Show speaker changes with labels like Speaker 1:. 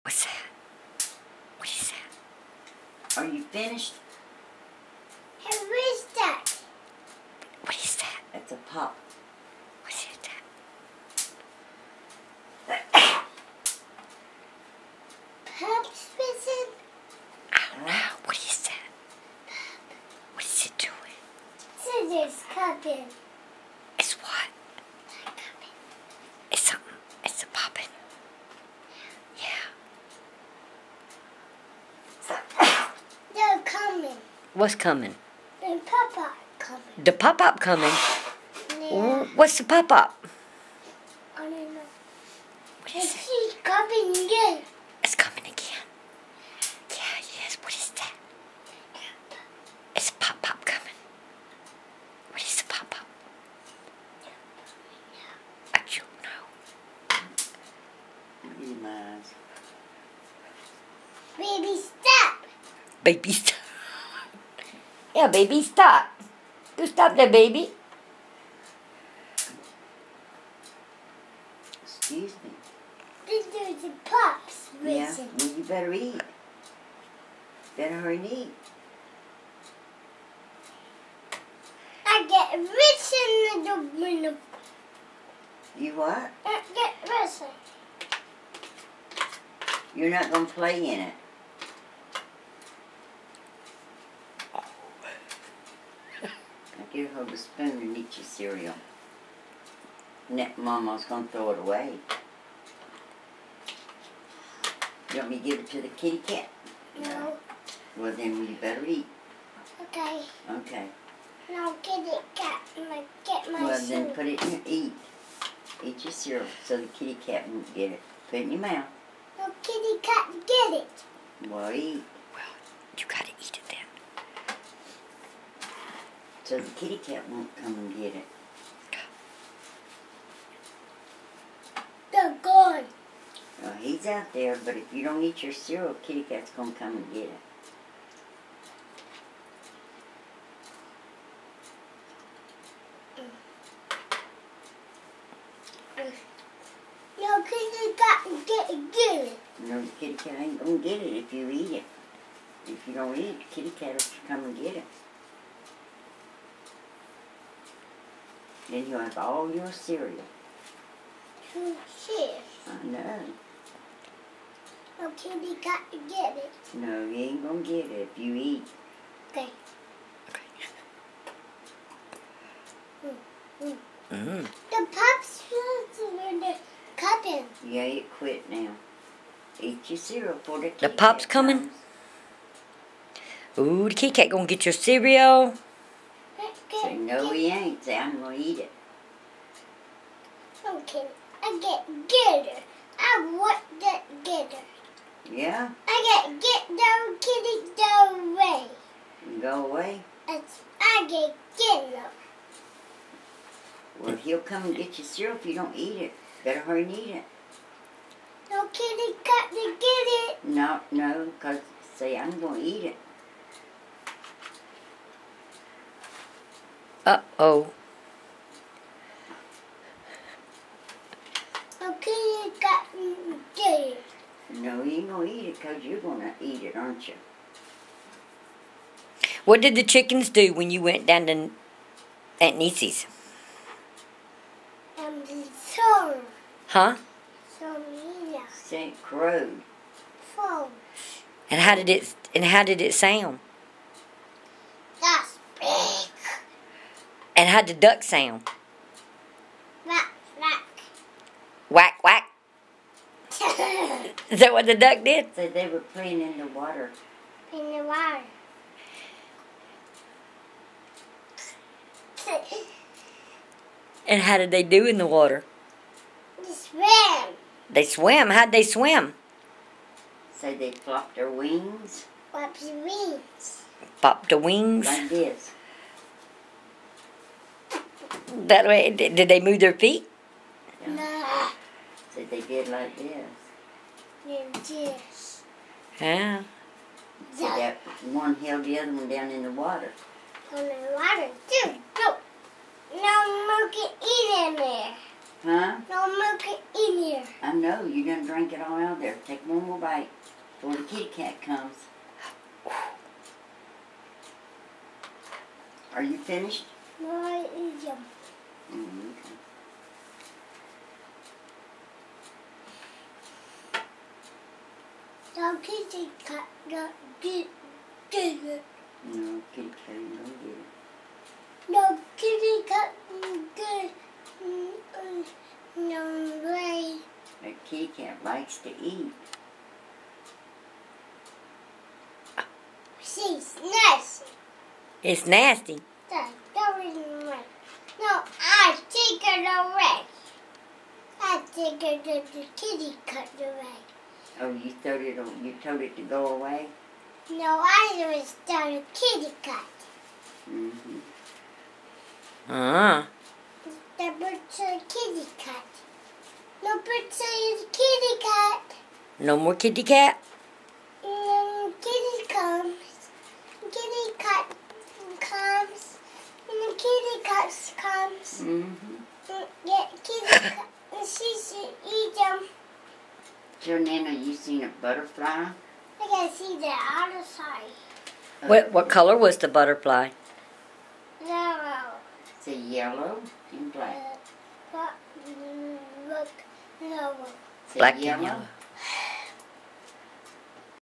Speaker 1: What's that? What is that?
Speaker 2: Are you finished?
Speaker 3: Hey, what is that?
Speaker 1: What is that?
Speaker 2: That's a pop.
Speaker 1: What is that?
Speaker 3: Pops missing?
Speaker 1: I don't know. What is that? What is it doing?
Speaker 3: Scissors cupping.
Speaker 1: It's what? It's something. It's a popping. Yeah.
Speaker 3: They're coming.
Speaker 1: What's coming?
Speaker 3: And Papa coming.
Speaker 1: The pop-up coming.
Speaker 3: Yeah.
Speaker 1: What's the pop-up?
Speaker 3: I don't know.
Speaker 1: What
Speaker 3: And
Speaker 1: is it?
Speaker 3: she's coming again.
Speaker 1: It's coming again. Yeah, yes. What is that? It's a pop-up coming. What is the pop-up? I don't know.
Speaker 2: Look at my eyes.
Speaker 3: Baby, stop.
Speaker 1: Baby, stop. Yeah, baby, stop. You stop there, baby.
Speaker 2: Excuse me.
Speaker 3: There's the Pops
Speaker 2: Yeah,
Speaker 3: missing.
Speaker 2: well, you better eat. Better hurry and eat.
Speaker 3: I get rich in the window.
Speaker 2: You what?
Speaker 3: I get rich.
Speaker 2: You're not going to play in it. I get hold of a spoon and eat your cereal. Mama's going to throw it away. You want me to give it to the kitty cat?
Speaker 3: No.
Speaker 2: Well, then you better eat.
Speaker 3: Okay.
Speaker 2: Okay.
Speaker 3: Now get it, cat. Get my
Speaker 2: Well,
Speaker 3: shoe.
Speaker 2: then put it in, eat. Eat your cereal so the kitty cat won't get it. Put it in your mouth.
Speaker 3: No, kitty cat, get it.
Speaker 2: Well, eat.
Speaker 1: Well, you gotta eat it then.
Speaker 2: So the kitty cat won't come and get it.
Speaker 3: They're gone.
Speaker 2: Well, he's out there, but if you don't eat your cereal, kitty cat's going to come and get it.
Speaker 3: No, kitty cat, get it.
Speaker 2: No, the kitty cat ain't going to get it if you eat it. If you don't eat it, the kitty cat will come and get it. Then you'll have all your cereal.
Speaker 3: Two cheers.
Speaker 2: I know.
Speaker 3: No, kitty cat, get it.
Speaker 2: No, you ain't going to get it if you eat.
Speaker 3: Okay.
Speaker 1: Mm.
Speaker 3: The Pops in the cupping.
Speaker 2: Yeah, it quit now. Eat your cereal for the kitty
Speaker 1: The pop's
Speaker 2: cat
Speaker 1: coming?
Speaker 2: comes.
Speaker 1: Ooh, the kitty cat gonna get your cereal.
Speaker 2: Say, no, he ain't. Say, I'm going to eat it.
Speaker 3: Okay, I get her. I want that get her.
Speaker 2: Yeah?
Speaker 3: I get no kitty go away.
Speaker 2: And go away.
Speaker 3: I get her.
Speaker 2: Well, he'll come and get your cereal if you don't eat it. Better hurry and eat it.
Speaker 3: No kitty got to get it.
Speaker 2: No, because, say, I'm going to eat it.
Speaker 1: Uh-oh.
Speaker 3: No kitty got to get it.
Speaker 2: No, you ain't going to eat it because you're going to eat it, aren't you?
Speaker 1: What did the chickens do when you went down to Aunt Niecy's?
Speaker 3: So,
Speaker 1: Huh?
Speaker 3: yeah.
Speaker 2: St. Crow.
Speaker 3: Phone.
Speaker 1: And how did it sound?
Speaker 3: That's big.
Speaker 1: And how did the duck sound?
Speaker 3: Whack, whack.
Speaker 1: Whack, whack. Is that what the duck did?
Speaker 2: Said they were playing in the water.
Speaker 3: In the water.
Speaker 1: And how did they do in the water?
Speaker 3: Swim.
Speaker 1: They swam. How'd they swim?
Speaker 2: Said they flopped their wings
Speaker 3: What's your wings?
Speaker 1: Popped the wings.
Speaker 2: like this.
Speaker 1: That way. Did they move their feet?
Speaker 2: Yeah.
Speaker 3: No.
Speaker 2: Said they did like this.
Speaker 3: Yes.
Speaker 1: Yeah.
Speaker 2: Said that one held the other one down in the water.
Speaker 3: On the water too. No. No monkey eat in there.
Speaker 2: Huh?
Speaker 3: No milk in here.
Speaker 2: I know, you done drank it all out of there. Take one more bite before the kitty cat comes. Are you finished?
Speaker 3: No, I eat them.
Speaker 2: Okay.
Speaker 3: No kitty cat not get it.
Speaker 2: No, kitty cat ain't gonna get it.
Speaker 3: No kitty cat get no way.
Speaker 2: That kitty cat likes to eat.
Speaker 3: She's nasty.
Speaker 1: It's nasty.
Speaker 3: That is right. No, I take it away. I take it to the kitty cat away.
Speaker 2: Oh, you told it to go away?
Speaker 3: No, I was down a kitty cat.
Speaker 2: Mm-hmm.
Speaker 3: The bird's a kitty cat. No bird's a kitty cat.
Speaker 1: No more kitty cat.
Speaker 3: Kitty comes. Kitty cat comes. And the kitty cat comes.
Speaker 2: Mm-hmm.
Speaker 3: Yeah, kitty cat. She's eat them.
Speaker 2: So, Nana, you seen a butterfly?
Speaker 3: I can see the other side.
Speaker 1: What color was the butterfly?
Speaker 3: Yellow.
Speaker 2: It's a yellow and black.
Speaker 3: Look, yellow.
Speaker 2: It's a
Speaker 1: Black and
Speaker 2: yellow
Speaker 1: yellow.